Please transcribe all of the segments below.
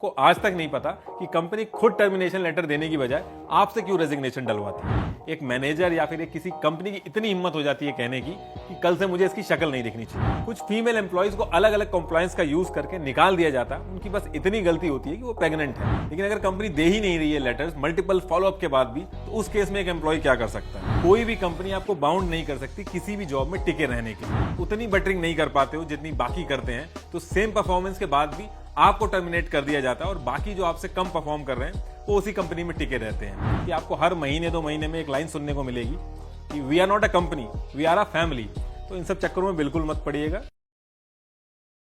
को आज तक नहीं पता कि कंपनी खुद टर्मिनेशन लेटर देने की बजाय आपसे क्यों रेजिग्नेशन डलवाती है। एक मैनेजर या फिर एक किसी कंपनी की इतनी हिम्मत हो जाती है कहने की कि कल से मुझे इसकी शक्ल नहीं दिखनी चाहिए। कुछ फीमेल एम्प्लॉइज को अलग अलग कंप्लायंस का यूज करके निकाल दिया जाता है। उनकी बस इतनी गलती होती है कि वो प्रेग्नेंट है, लेकिन अगर कंपनी दे ही नहीं रही है लेटर्स मल्टीपल फॉलोअप के बाद भी, तो उस केस में एक एम्प्लॉय क्या कर सकता है। कोई भी कंपनी आपको बाउंड नहीं कर सकती किसी भी जॉब में टिके रहने के लिए। उतनी बटरिंग नहीं कर पाते हो जितनी बाकी करते हैं, तो सेम परफॉर्मेंस के बाद भी आपको टर्मिनेट कर दिया जाता है और बाकी जो आपसे कम परफॉर्म कर रहे हैं वो उसी कंपनी में टिके रहते हैं। कि आपको हर महीने 2 महीने में एक लाइन सुनने को मिलेगी कि we are not a company, we are a family. तो इन सब चक्करों में बिल्कुल मत पड़िएगा।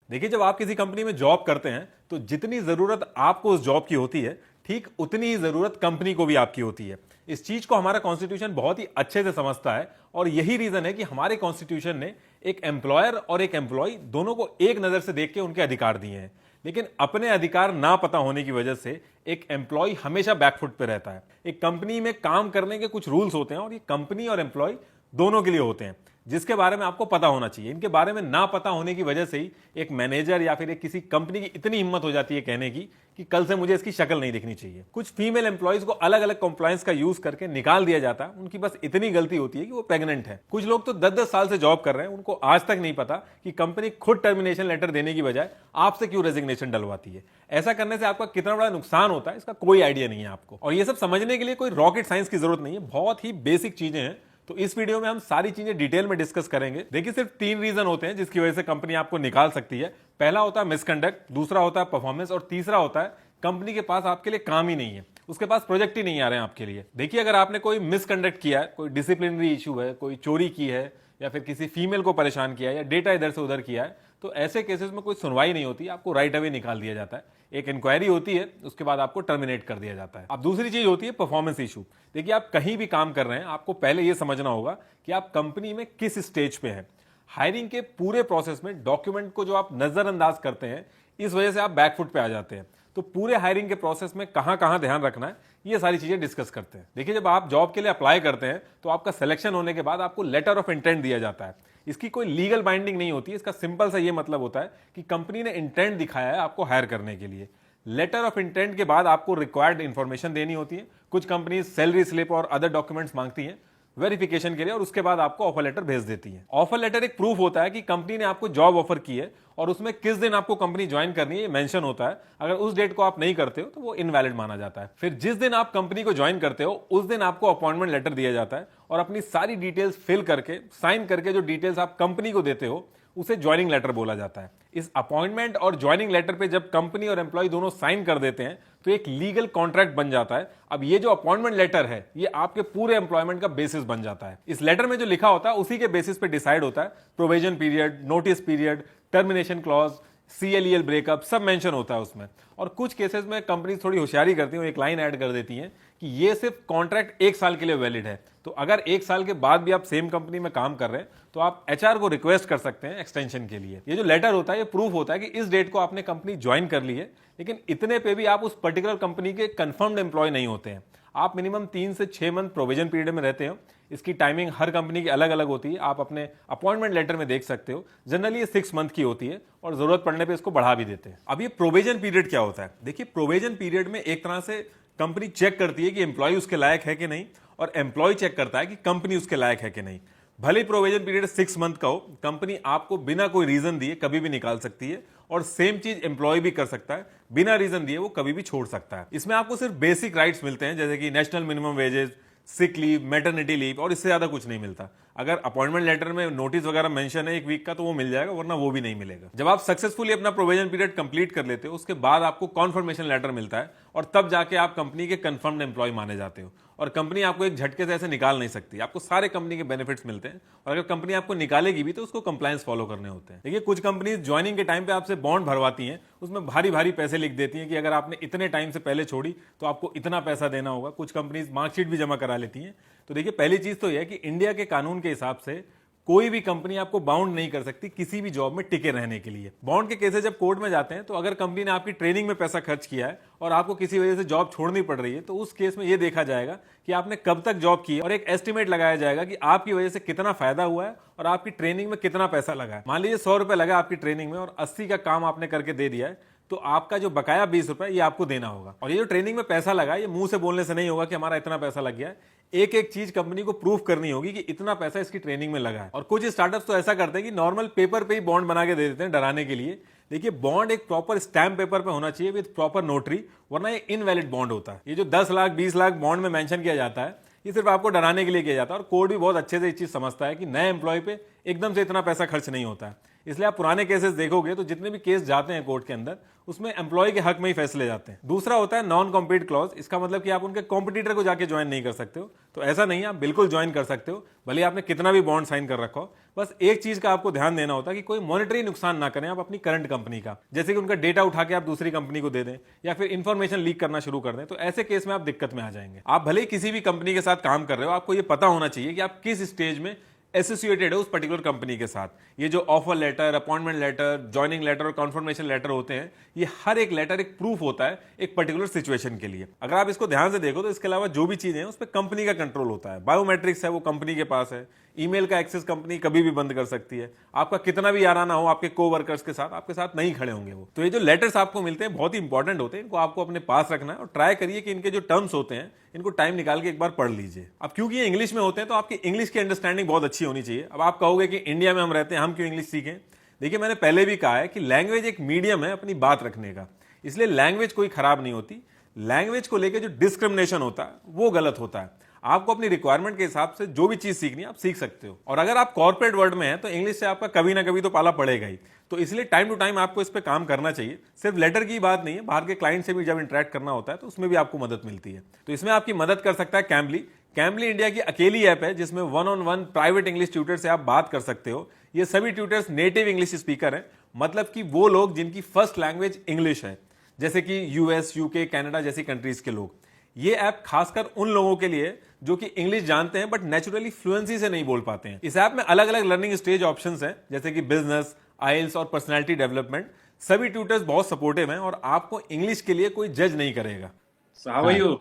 देखिए, जब आप किसी कंपनी में जॉब करते हैं तो जितनी जरूरत आपको उस जॉब की होती है, ठीक उतनी ही जरूरत कंपनी को भी आपकी होती है। इस चीज को हमारा कॉन्स्टिट्यूशन बहुत ही अच्छे से समझता है और यही रीजन है कि हमारे कॉन्स्टिट्यूशन ने एक एम्प्लॉयर और एक एम्प्लॉय दोनों को एक नजर से देख के उनके अधिकार दिए हैं। लेकिन अपने अधिकार ना पता होने की वजह से एक एम्प्लॉय हमेशा बैकफुट पे रहता है। एक कंपनी में काम करने के कुछ रूल्स होते हैं और ये कंपनी और एम्प्लॉय दोनों के लिए होते हैं, जिसके बारे में आपको पता होना चाहिए। इनके बारे में ना पता होने की वजह से ही एक मैनेजर या फिर एक किसी कंपनी की इतनी हिम्मत हो जाती है कहने की कि कल से मुझे इसकी शक्ल नहीं दिखनी चाहिए। कुछ फीमेल एम्प्लॉइज को अलग अलग कंप्लायंस का यूज करके निकाल दिया जाता है। उनकी बस इतनी गलती होती है कि वो प्रेग्नेंट है। कुछ लोग तो 10-10 साल से जॉब कर रहे हैं, उनको आज तक नहीं पता कि कंपनी खुद टर्मिनेशन लेटर देने की बजाय आपसे क्यों रेजिग्नेशन डलवाती है। ऐसा करने से आपका कितना बड़ा नुकसान होता है इसका कोई आइडिया नहीं है आपको। और ये सब समझने के लिए कोई रॉकेट साइंस की जरूरत नहीं है, बहुत ही बेसिक चीजें हैं। तो इस वीडियो में हम सारी चीजें डिटेल में डिस्कस करेंगे। देखिए, सिर्फ 3 रीजन होते हैं जिसकी वजह से कंपनी आपको निकाल सकती है। पहला होता है मिसकंडक्ट, दूसरा होता है परफॉर्मेंस और तीसरा होता है कंपनी के पास आपके लिए काम ही नहीं है, उसके पास प्रोजेक्ट ही नहीं आ रहे हैं आपके लिए। देखिए, अगर आपने कोई मिसकंडक्ट किया है, कोई डिसिप्लिनरी इशू है, कोई चोरी की है या फिर किसी फीमेल को परेशान किया है या डेटा इधर से उधर किया है, तो ऐसे केसेस में कोई सुनवाई नहीं होती, आपको राइट अवे निकाल दिया जाता है। एक इंक्वायरी होती है, उसके बाद आपको टर्मिनेट कर दिया जाता है। अब दूसरी चीज होती है परफॉर्मेंस इशू। देखिए, आप कहीं भी काम कर रहे हैं, आपको पहले यह समझना होगा कि आप कंपनी में किस स्टेज पे हैं। हायरिंग के पूरे प्रोसेस में डॉक्यूमेंट को जो आप नजरअंदाज करते हैं, इस वजह से आप बैकफुट पे आ जाते हैं। तो पूरे हायरिंग के प्रोसेस में कहां कहां ध्यान रखना है, ये सारी चीजें डिस्कस करते हैं। देखिए, जब आप जॉब के लिए अप्लाई करते हैं तो आपका सिलेक्शन होने के बाद आपको लेटर ऑफ इंटेंट दिया जाता है। इसकी कोई लीगल बाइंडिंग नहीं होती है। इसका सिंपल सा ये मतलब होता है कि कंपनी ने इंटेंट दिखाया है आपको हायर करने के लिए। लेटर ऑफ इंटेंट के बाद आपको रिक्वायर्ड इंफॉर्मेशन देनी होती है। कुछ कंपनी सैलरी स्लिप और अदर डॉक्यूमेंट्स मांगती हैं वेरिफिकेशन के लिए और उसके बाद आपको ऑफर लेटर भेज देती है। ऑफर लेटर एक प्रूफ होता है कि कंपनी ने आपको जॉब ऑफर की है और उसमें किस दिन आपको कंपनी ज्वाइन करनी है मेंशन होता है। अगर उस डेट को आप नहीं करते हो तो वो इनवैलिड माना जाता है। फिर जिस दिन आप कंपनी को ज्वाइन करते हो उस दिन आपको अपॉइंटमेंट लेटर दिया जाता है और अपनी सारी डिटेल्स फिल करके साइन करके जो डिटेल्स आप कंपनी को देते हो उसे ज्वाइनिंग लेटर बोला जाता है। इस अपॉइंटमेंट और ज्वाइनिंग लेटर पे जब कंपनी और एम्प्लॉय दोनों साइन कर देते हैं तो एक लीगल कॉन्ट्रैक्ट बन जाता है। अब ये जो अपॉइंटमेंट लेटर है ये आपके पूरे एम्प्लॉयमेंट का बेसिस बन जाता है। इस लेटर में जो लिखा होता है उसी के बेसिस पे डिसाइड होता है provision period, notice period, termination clause, CLEL breakup, सब मेंशन होता है उसमें। और कुछ केसेस में कंपनी थोड़ी होशियारी करती है, एक लाइन ऐड कर देती है कि ये सिर्फ कॉन्ट्रैक्ट 1 साल के लिए वैलिड है। तो अगर 1 साल के बाद भी आप सेम कंपनी में काम कर रहे हैं तो आप HR को रिक्वेस्ट कर सकते हैं एक्सटेंशन के लिए। ये जो लेटर होता है ये प्रूफ होता है कि इस डेट को आपने कंपनी ज्वाइन कर ली है, लेकिन इतने पे भी आप उस पर्टिकुलर कंपनी के कंफर्म्ड एम्प्लॉय नहीं होते हैं। आप मिनिमम 3 से 6 मंथ प्रोविजन पीरियड में रहते हो। इसकी टाइमिंग हर कंपनी की अलग अलग होती है, आप अपने अपॉइंटमेंट लेटर में देख सकते हो। जनरली ये 6 मंथ की होती है और जरूरत पड़ने पे इसको बढ़ा भी देते हैं। अब ये प्रोविजन पीरियड क्या होता है? देखिए, प्रोविजन पीरियड में एक तरह से कंपनी चेक करती है कि एम्प्लॉय उसके लायक है कि नहीं और एम्प्लॉय चेक करता है कि कंपनी उसके लायक है कि नहीं। भले ही प्रोविजन पीरियड 6 मंथ का हो, कंपनी आपको बिना कोई रीजन दिए कभी भी निकाल सकती है और सेम चीज एम्प्लॉय भी कर सकता है। बिना रीजन दिए वो कभी भी छोड़ सकता है। इसमें आपको सिर्फ बेसिक राइट्स मिलते हैं जैसे कि national minimum wages, sick leave, maternity leave, और इससे ज्यादा कुछ नहीं मिलता। अगर अपॉइंटमेंट लेटर में नोटिस वगैरह मेंशन है 1 वीक का तो वो मिल जाएगा, वरना वो भी नहीं मिलेगा। जब आप सक्सेसफुली अपना प्रोविजन पीरियड कंप्लीट कर लेते हो उसके बाद आपको कॉन्फर्मेशन लेटर मिलता है और तब जाके आप कंपनी के कंफर्म्ड एम्प्लॉय माने जाते हो। और कंपनी आपको एक झटके से ऐसे निकाल नहीं सकती, आपको सारे कंपनी के बेनिफिट्स मिलते हैं। और अगर कंपनी आपको निकालेगी भी तो उसको कंप्लायंस फॉलो करने होते हैं। देखिए, कुछ कंपनीज ज्वाइनिंग के टाइम पे आपसे बॉन्ड भरवाती हैं, उसमें भारी भारी पैसे लिख देती हैं कि अगर आपने इतने टाइम से पहले छोड़ी तो आपको इतना पैसा देना होगा। कुछ कंपनीज मार्कशीट भी जमा करा लेती हैं। तो देखिए, पहली चीज तो यह है कि इंडिया के कानून के हिसाब से कोई भी कंपनी आपको बाउंड नहीं कर सकती किसी भी जॉब में टिके रहने के लिए। बॉन्ड के केसेस जब कोर्ट में जाते हैं तो अगर कंपनी ने आपकी ट्रेनिंग में पैसा खर्च किया है और आपको किसी वजह से जॉब छोड़नी पड़ रही है तो उस केस में यह देखा जाएगा कि आपने कब तक जॉब की है और एक एस्टिमेट लगाया जाएगा कि आपकी वजह से कितना फायदा हुआ है और आपकी ट्रेनिंग में कितना पैसा लगा है। मान लीजिए 100 रुपए लगा आपकी ट्रेनिंग में और 80 का काम आपने करके दे दिया है, तो आपका जो बकाया 20 रुपए ये आपको देना होगा। और ये जो ट्रेनिंग में पैसा लगा, ये मुंह से बोलने से नहीं होगा कि हमारा इतना पैसा लग गया है। एक एक चीज कंपनी को प्रूफ करनी होगी कि इतना पैसा इसकी ट्रेनिंग में लगा है। और कुछ स्टार्टअप्स तो ऐसा करते हैं कि नॉर्मल पेपर पे ही बॉन्ड बना के दे देते हैं डराने के लिए। देखिए, बॉन्ड एक प्रॉपर स्टैम्प पेपर पे होना चाहिए विद प्रॉपर नोटरी, वरना ये इनवैलिड बॉन्ड होता है। ये जो 10 लाख 20 लाख बॉन्ड में मेंशन किया जाता है, ये सिर्फ आपको डराने के लिए किया जाता है। और कोर्ट भी बहुत अच्छे से इस चीज समझता है कि नए एम्प्लॉय पे एकदम से इतना पैसा खर्च नहीं होता है। इसलिए आप पुराने केसेस देखोगे तो जितने भी केस जाते हैं कोर्ट के अंदर, उसमें एम्प्लॉय के हक में ही फैसले जाते हैं। दूसरा होता है नॉन कॉम्पीट क्लॉज। इसका मतलब कि आप उनके कॉम्पिटिटर को जाके ज्वाइन नहीं कर सकते हो। तो ऐसा नहीं है, आप बिल्कुल ज्वाइन कर सकते हो, भले आपने कितना भी बॉन्ड साइन कर रखा हो। बस एक चीज का आपको ध्यान देना होता है कि कोई मॉनेटरी नुकसान ना करें आप अपनी करंट कंपनी का, जैसे कि उनका डेटा उठा के आप दूसरी कंपनी को दे दें या फिर इंफॉर्मेशन लीक करना शुरू कर दें। तो ऐसे केस में आप दिक्कत में आ जाएंगे। आप भले ही किसी भी कंपनी के साथ काम कर रहे हो, आपको ये पता होना चाहिए कि आप किस स्टेज में एसोसिएटेड है उस पर्टिकुलर कंपनी के साथ। ये जो offer letter, appointment letter, joining letter और कॉन्फर्मेशन लेटर होते हैं, ये हर एक लेटर एक प्रूफ होता है एक पर्टिकुलर सिचुएशन के लिए। अगर आप इसको ध्यान से देखो तो इसके अलावा जो भी चीजें हैं उस पर कंपनी का कंट्रोल होता है। बायोमेट्रिक्स है वो कंपनी के पास है। ईमेल का एक्सेस कंपनी कभी भी बंद कर सकती है। आपका कितना भी याराना हो आपके कोवर्कर्स के साथ, आपके साथ नहीं खड़े होंगे वो। तो ये जो लेटर्स आपको मिलते हैं बहुत ही इंपॉर्टेंट होते हैं, इनको आपको अपने पास रखना है और ट्राई करिए कि इनके जो टर्म्स होते हैं इनको टाइम निकाल के एक बार पढ़ लीजिए। अब क्योंकि ये इंग्लिश में होते हैं तो आपकी इंग्लिश की अंडरस्टैंडिंग बहुत अच्छी होनी चाहिए। अब आप कहोगे कि इंडिया में हम रहते हैं, हम क्यों इंग्लिश सीखें? देखिए, मैंने पहले भी कहा है कि लैंग्वेज एक मीडियम है अपनी बात रखने का, इसलिए लैंग्वेज कोई खराब नहीं होती। लैंग्वेज को लेकर जो डिस्क्रिमिनेशन होता है वो गलत होता है। आपको अपनी रिक्वायरमेंट के हिसाब से जो भी चीज सीखनी है आप सीख सकते हो। और अगर आप कॉर्पोरेट वर्ल्ड में हैं तो इंग्लिश से आपका कभी ना कभी तो पाला पड़ेगा ही। तो इसलिए टाइम टू टाइम आपको इस पे काम करना चाहिए। सिर्फ लेटर की बात नहीं है, बाहर के क्लाइंट से भी जब इंटरेक्ट करना होता है तो उसमें भी आपको मदद मिलती है। तो इसमें आपकी मदद कर सकता है कैम्बली। कैम्बली इंडिया की अकेली ऐप है जिसमें 1-on-1 प्राइवेट इंग्लिश ट्यूटर से आप बात कर सकते हो। ये सभी ट्यूटर्स नेटिव इंग्लिश स्पीकर हैं, मतलब कि वो लोग जिनकी फर्स्ट लैंग्वेज इंग्लिश है, जैसे कि यूएस, यूके, कनाडा जैसी कंट्रीज के लोग। ये ऐप खासकर उन लोगों के लिए जो कि इंग्लिश जानते हैं बट नेचुरली फ्लुएंसी से नहीं बोल पाते हैं। इस ऐप में अलग अलग लर्निंग स्टेज ऑप्शंस हैं, जैसे कि बिजनेस, आइल्स और पर्सनालिटी डेवलपमेंट। सभी ट्यूटर्स बहुत सपोर्टिव हैं और आपको इंग्लिश के लिए कोई जज नहीं करेगा। So how are you?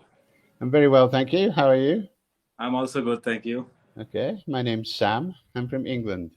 I'm very well, thank you. How are you? I'm also good, thank you. Okay, my name's Sam. I'm from England.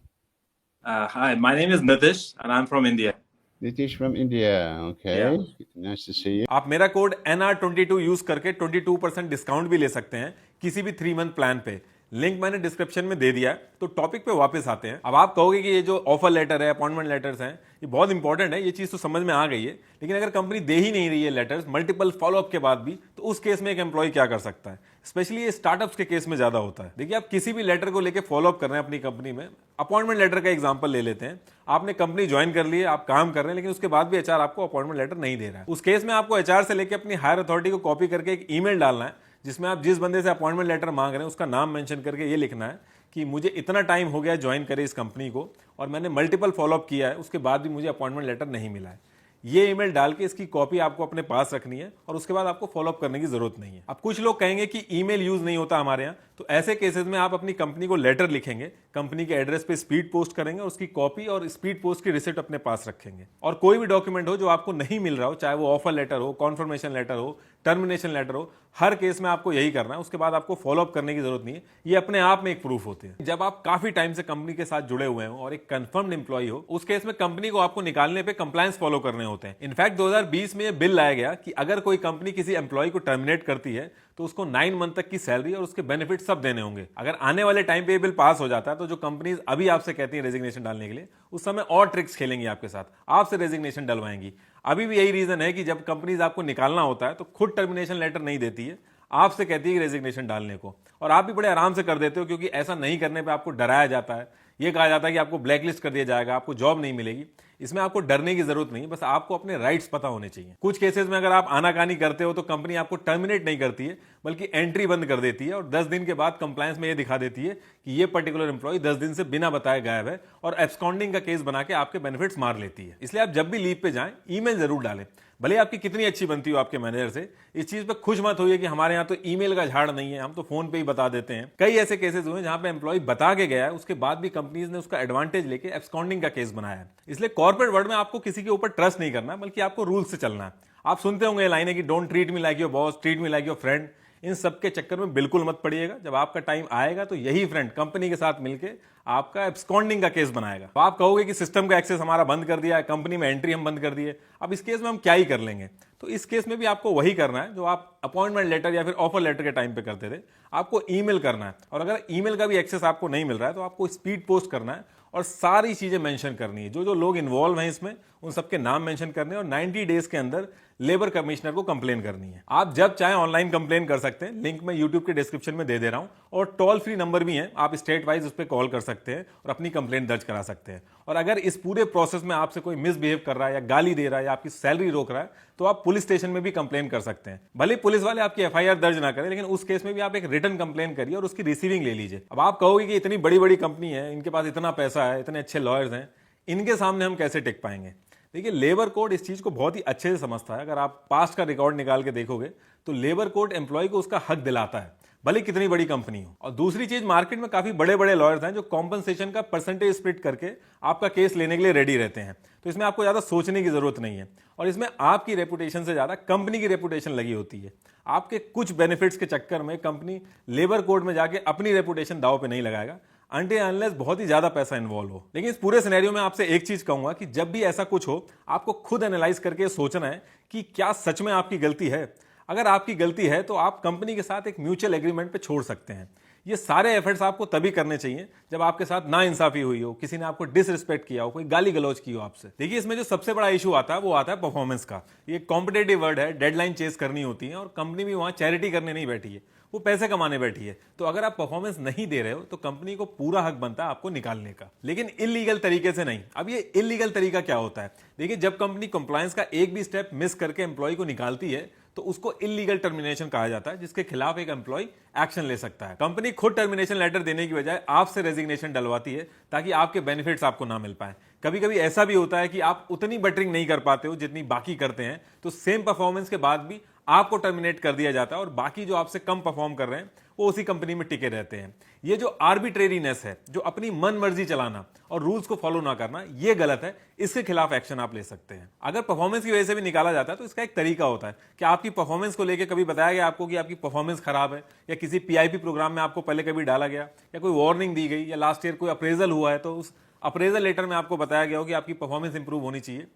Hi, my name is Nitish and I'm from India. Nitish from India. Okay, Yeah. nice to see you. आप मेरा code NR22 use करके 22% discount भी ले सकते हैं किसी भी 3 month plan पे। लिंक मैंने डिस्क्रिप्शन में दे दिया है। तो टॉपिक पे वापस आते हैं। अब आप कहोगे कि ये जो ऑफर लेटर है, अपॉइंटमेंट लेटर्स हैं, ये बहुत इंपॉर्टेंट है, ये चीज तो समझ में आ गई है, लेकिन अगर कंपनी दे ही नहीं रही है लेटर्स मल्टीपल फॉलोअप के बाद भी, तो उस केस में एक एम्प्लॉय क्या कर सकता है? स्पेशली ये स्टार्टअप्स के केस में ज्यादा होता है। देखिए, आप किसी भी लेटर को लेकर फॉलोअप कर रहे हैं अपनी कंपनी में। अपॉइंटमेंट लेटर का एग्जांपल ले लेते हैं। आपने कंपनी ज्वाइन कर ली है, आप काम कर रहे हैं, लेकिन उसके बाद भी एचआर आपको अपॉइंटमेंट लेटर नहीं दे रहा है। उस केस में आपको एचआर से लेकर अपनी हायर अथॉरिटी को कॉपी करके एक ईमेल डालना है, जिसमें आप जिस बंदे से अपॉइंटमेंट लेटर मांग रहे हैं उसका नाम मेंशन करके ये लिखना है कि मुझे इतना टाइम हो गया ज्वाइन करे इस कंपनी को और मैंने मल्टीपल फॉलोअप किया है, उसके बाद भी मुझे अपॉइंटमेंट लेटर नहीं मिला है। ये ईमेल डाल के इसकी कॉपी आपको अपने पास रखनी है और उसके बाद आपको फॉलोअप करने की जरूरत नहीं है। अब कुछ लोग कहेंगे कि ईमेल यूज नहीं होता हमारे यहाँ, तो ऐसे केसेस में आप अपनी कंपनी को लेटर लिखेंगे, कंपनी के एड्रेस पे स्पीड पोस्ट करेंगे और उसकी कॉपी और स्पीड पोस्ट की रिसिप्ट अपने पास रखेंगे। और कोई भी डॉक्यूमेंट हो जो आपको नहीं मिल रहा हो, चाहे वो ऑफर लेटर हो, कॉन्फर्मेशन लेटर हो, टर्मिनेशन लेटर हो, हर केस में आपको यही करना है। उसके बाद आपको फॉलोअप करने की जरूरत नहीं है। ये अपने आप में एक प्रूफ होते हैं। जब आप काफी टाइम से कंपनी के साथ जुड़े हुए हो और एक कंफर्म्ड एम्प्लॉय हो, उस केस में कंपनी को आपको निकालने पे कंप्लायंस फॉलो करने होते हैं। इनफैक्ट 2020 में ये बिल लाया गया कि अगर कोई कंपनी किसी एम्प्लॉय को टर्मिनेट करती है तो उसको 9 मंथ तक की सैलरी और उसके बेनिफिट सब देने होंगे। अगर आने वाले टाइम पे ये बिल पास हो जाता है तो जो कंपनीज अभी आपसे कहती हैं रेजिग्नेशन डालने के लिए, उस समय और ट्रिक्स खेलेंगी आपके साथ, आपसे रेजिग्नेशन डलवाएंगी। अभी भी यही रीजन है कि जब कंपनीज आपको निकालना होता है तो खुद टर्मिनेशन लेटर नहीं देती है, आपसे कहती है कि रेजिग्नेशन डालने को, और आप भी बड़े आराम से कर देते हो क्योंकि ऐसा नहीं करने पे आपको डराया जाता है। ये कहा जाता है कि आपको ब्लैकलिस्ट कर दिया जाएगा, आपको जॉब नहीं मिलेगी। इसमें आपको डरने की जरूरत नहीं, बस आपको अपने राइट्स पता होने चाहिए। कुछ केसेस में अगर आप आनाकानी करते हो तो कंपनी आपको टर्मिनेट नहीं करती है, बल्कि एंट्री बंद कर देती है और 10 दिन के बाद कंप्लायंस में ये दिखा देती है कि ये पर्टिकुलर एम्प्लॉय 10 दिन से बिना बताए गायब है, और एब्सकॉन्डिंग का केस बना के आपके बेनिफिट्स मार लेती है। इसलिए आप जब भी लीव पे जाएं ईमेल जरूर डालें, भले आपकी कितनी अच्छी बनती हो आपके मैनेजर से। इस चीज पे खुश मत होइए कि हमारे यहाँ तो ईमेल का झाड़ नहीं है, हम तो फोन पे ही बता देते हैं। कई ऐसे केसेस हुए जहां पे एम्प्लॉय बता के गया है, उसके बाद भी कंपनीज ने उसका एडवांटेज लेके एब्सकॉन्डिंग का केस बनाया है। इसलिए कॉर्पोरेट वर्ल्ड में आपको किसी के ऊपर ट्रस्ट नहीं करना, बल्कि आपको रूल से चलना है। आप सुनते होंगे लाइनें कि don't treat me like your boss, treat me like your friend. इन सब के चक्कर में बिल्कुल मत पड़िएगा। जब आपका टाइम आएगा तो यही फ्रेंड कंपनी के साथ मिलके आपका एब्सकॉन्डिंग का केस बनाएगा। तो आप कहोगे कि सिस्टम का एक्सेस हमारा बंद कर दिया है, कंपनी में एंट्री हम बंद कर दिए, अब इस केस में हम क्या ही कर लेंगे। तो इस केस में भी आपको वही करना है जो आप अपॉइंटमेंट लेटर या फिर ऑफर लेटर के टाइम पे करते थे। आपको ईमेल करना है, और अगर ईमेल का भी एक्सेस आपको नहीं मिल रहा है तो आपको स्पीड पोस्ट करना है और सारी चीजें मेंशन करनी है। जो जो लोग इन्वॉल्व हैं इसमें उन सबके नाम मेंशन करने हैं और 90 डेज के अंदर लेबर कमिश्नर को कंप्लेन करनी है। आप जब चाहे ऑनलाइन कंप्लेन कर सकते हैं, लिंक मैं यूट्यूब के डिस्क्रिप्शन में दे दे रहा हूं, और टोल फ्री नंबर भी है, आप स्टेट वाइज उस पर कॉल कर सकते हैं और अपनी कंप्लेन दर्ज करा सकते हैं। और अगर इस पूरे प्रोसेस में आपसे कोई मिसबिहेव कर रहा है या गाली दे रहा है या आपकी सैलरी रोक रहा है तो आप पुलिस स्टेशन में भी कंप्लेन कर सकते हैं। भले पुलिस वाले आपकी एफआईआर दर्ज ना करें, लेकिन उस केस में भी आप एक रिटर्न कंप्लेन करिए और उसकी रिसीविंग ले लीजिए। अब आप कहोगे कि इतनी बड़ी बड़ी कंपनी है, इनके पास इतना पैसा है, इतने अच्छे लॉयर्स हैं, इनके सामने हम कैसे टिक पाएंगे। देखिए, लेबर कोड इस चीज को बहुत ही अच्छे से समझता है। अगर आप पास्ट का रिकॉर्ड निकाल के देखोगे तो लेबर कोड एम्प्लॉय को उसका हक दिलाता है, भले कितनी बड़ी कंपनी हो। और दूसरी चीज, मार्केट में काफी बड़े बड़े लॉयर्स हैं जो कॉम्पनसेशन का परसेंटेज स्प्लिट करके आपका केस लेने के लिए रेडी रहते हैं। तो इसमें आपको ज्यादा सोचने की जरूरत नहीं है, और इसमें आपकी रेपुटेशन से ज्यादा कंपनी की रेपुटेशन लगी होती है। आपके कुछ बेनिफिट्स के चक्कर में कंपनी लेबर कोड में जाके अपनी रेपुटेशन दांव पे नहीं लगाएगा, अनटिल अनलेस बहुत ही ज्यादा पैसा इन्वॉल्व हो। लेकिन इस पूरे सिनेरियो में आपसे एक चीज कहूंगा कि जब भी ऐसा कुछ हो, आपको खुद एनालाइज करके सोचना है कि क्या सच में आपकी गलती है। अगर आपकी गलती है तो आप कंपनी के साथ एक म्यूचुअल एग्रीमेंट पे छोड़ सकते हैं। ये सारे एफर्ट्स आपको तभी करने चाहिए जब आपके साथ नाइंसाफी हुई हो, किसी ने आपको डिसरिस्पेक्ट किया हो, कोई गाली गलौज की हो आपसे। देखिए, इसमें जो सबसे बड़ा इशू आता है वो आता है परफॉर्मेंस का। ये कॉम्पिटेटिव वर्ड है, डेडलाइन चेस करनी होती है, और कंपनी भी वहां चैरिटी करने नहीं बैठी है, वो पैसे कमाने बैठी है। तो अगर आप परफॉर्मेंस नहीं दे रहे हो तो कंपनी को पूरा हक बनता है आपको निकालने का, लेकिन इलीगल तरीके से नहीं। अब ये इलीगल तरीका क्या होता है? देखिए, जब कंपनी कंप्लायंस का एक भी स्टेप मिस करके एम्प्लॉय को निकालती है तो उसको इलीगल टर्मिनेशन कहा जाता है, जिसके खिलाफ एक एम्प्लॉय एक्शन ले सकता है। कंपनी खुद टर्मिनेशन लेटर देने की बजाय आपसे रेजिग्नेशन डलवाती है ताकि आपके बेनिफिट्स आपको ना मिल पाए। कभी कभी ऐसा भी होता है कि आप उतनी बटरिंग नहीं कर पाते हो जितनी बाकी करते हैं, तो सेम परफॉर्मेंस के बाद भी आपको टर्मिनेट कर दिया जाता है और बाकी जो आपसे कम परफॉर्म कर रहे हैं वो उसी कंपनी में टिके रहते हैं। ये जो आर्बिट्रेरीनेस है, जो अपनी मन मर्जी चलाना और रूल्स को फॉलो ना करना, ये गलत है। इसके खिलाफ एक्शन आप ले सकते हैं। अगर परफॉर्मेंस की वजह से भी निकाला जाता है तो इसका एक तरीका होता है कि आपकी परफॉर्मेंस को लेकर कभी बताया गया आपको कि आपकी परफॉर्मेंस खराब है, या किसी पीआईपी प्रोग्राम में आपको पहले कभी डाला गया, या कोई वार्निंग दी गई, या लास्ट ईयर कोई अप्रेजल हुआ है तो उस अप्रेजल लेटर में आपको बताया गया हो कि आपकी परफॉर्मेंस इंप्रूव होनी चाहिए।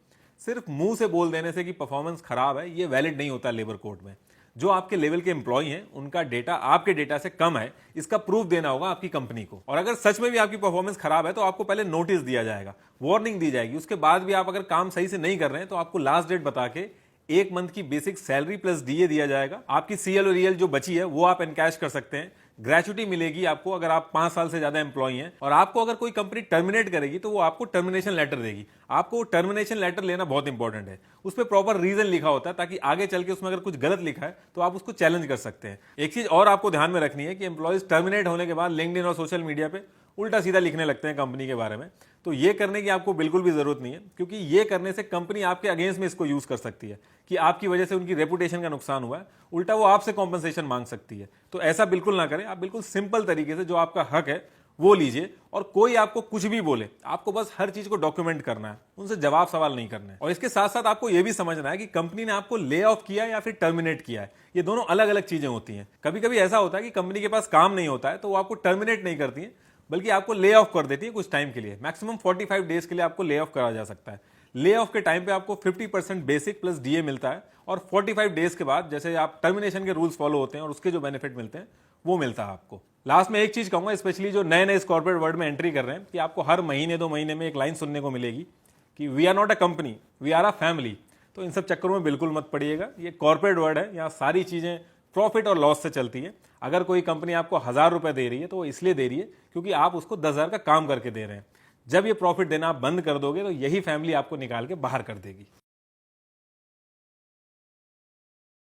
सिर्फ मुंह से बोल देने से कि परफॉर्मेंस खराब है, ये वैलिड नहीं होता लेबर कोड में। जो आपके लेवल के एम्प्लॉय हैं उनका डेटा आपके डेटा से कम है, इसका प्रूफ देना होगा आपकी कंपनी को। और अगर सच में भी आपकी परफॉर्मेंस खराब है तो आपको पहले नोटिस दिया जाएगा, वार्निंग दी जाएगी। उसके बाद भी आप अगर काम सही से नहीं कर रहे हैं तो आपको लास्ट डेट बता के 1 मंथ की बेसिक सैलरी प्लस डीए दिया जाएगा। आपकी सीएल और ईएल जो बची है वो आप एनकैश कर सकते हैं। ग्रेचुटी मिलेगी आपको अगर आप 5 साल से ज्यादा एम्प्लॉय हैं, और आपको अगर कोई कंपनी टर्मिनेट करेगी तो वो आपको टर्मिनेशन लेटर देगी। आपको टर्मिनेशन लेटर लेना बहुत इंपॉर्टेंट है, उस पर प्रॉपर रीजन लिखा होता है ताकि आगे चल के उसमें अगर कुछ गलत लिखा है तो आप उसको चैलेंज कर सकते हैं। एक चीज और आपको ध्यान में रखनी है कि एम्प्लॉयज टर्मिनेट होने के बाद लिंक्डइन और सोशल मीडिया पे उल्टा सीधा लिखने लगते हैं कंपनी के बारे में। तो ये करने की आपको बिल्कुल भी जरूरत नहीं है, क्योंकि ये करने से कंपनी आपके अगेंस्ट में इसको यूज कर सकती है कि आपकी वजह से उनकी रेपुटेशन का नुकसान हुआ है, उल्टा वो आपसे कॉम्पनसेशन मांग सकती है। तो ऐसा बिल्कुल ना करें। आप बिल्कुल सिंपल तरीके से जो आपका हक है वो लीजिए, और कोई आपको कुछ भी बोले आपको बस हर चीज को डॉक्यूमेंट करना है, उनसे जवाब सवाल नहीं करना है। और इसके साथ साथ आपको यह भी समझना है कि कंपनी ने आपको ले ऑफ किया या फिर टर्मिनेट किया है, ये दोनों अलग अलग चीजें होती हैं। कभी कभी ऐसा होता है कि कंपनी के पास काम नहीं होता है तो वो आपको टर्मिनेट नहीं करती है, बल्कि आपको ले ऑफ कर देती है कुछ टाइम के लिए। मैक्सिमम 45 डेज के लिए आपको ले ऑफ करा जा सकता है। ले ऑफ के टाइम पे आपको 50% बेसिक प्लस डीए मिलता है, और 45 डेज के बाद जैसे आप टर्मिनेशन के रूल्स फॉलो होते हैं और उसके जो बेनिफिट मिलते हैं वो मिलता है आपको। लास्ट में एक चीज कहूंगा, स्पेशली जो नए नए कॉर्पोरेट वर्ल्ड में एंट्री कर रहे हैं, कि आपको हर महीने 2 महीने में एक लाइन सुनने को मिलेगी कि we are not a company, we are a family. तो इन सब चक्करों में बिल्कुल मत पड़िएगा। ये कॉर्पोरेट वर्ल्ड है, यहाँ सारी चीजें प्रॉफिट और लॉस से चलती है। अगर कोई कंपनी आपको 1000 रुपए दे रही है तो वो इसलिए दे रही है क्योंकि आप उसको 10,000 का काम करके दे रहे हैं। जब ये प्रॉफिट देना आप बंद कर दोगे तो यही फैमिली आपको निकाल के बाहर कर देगी।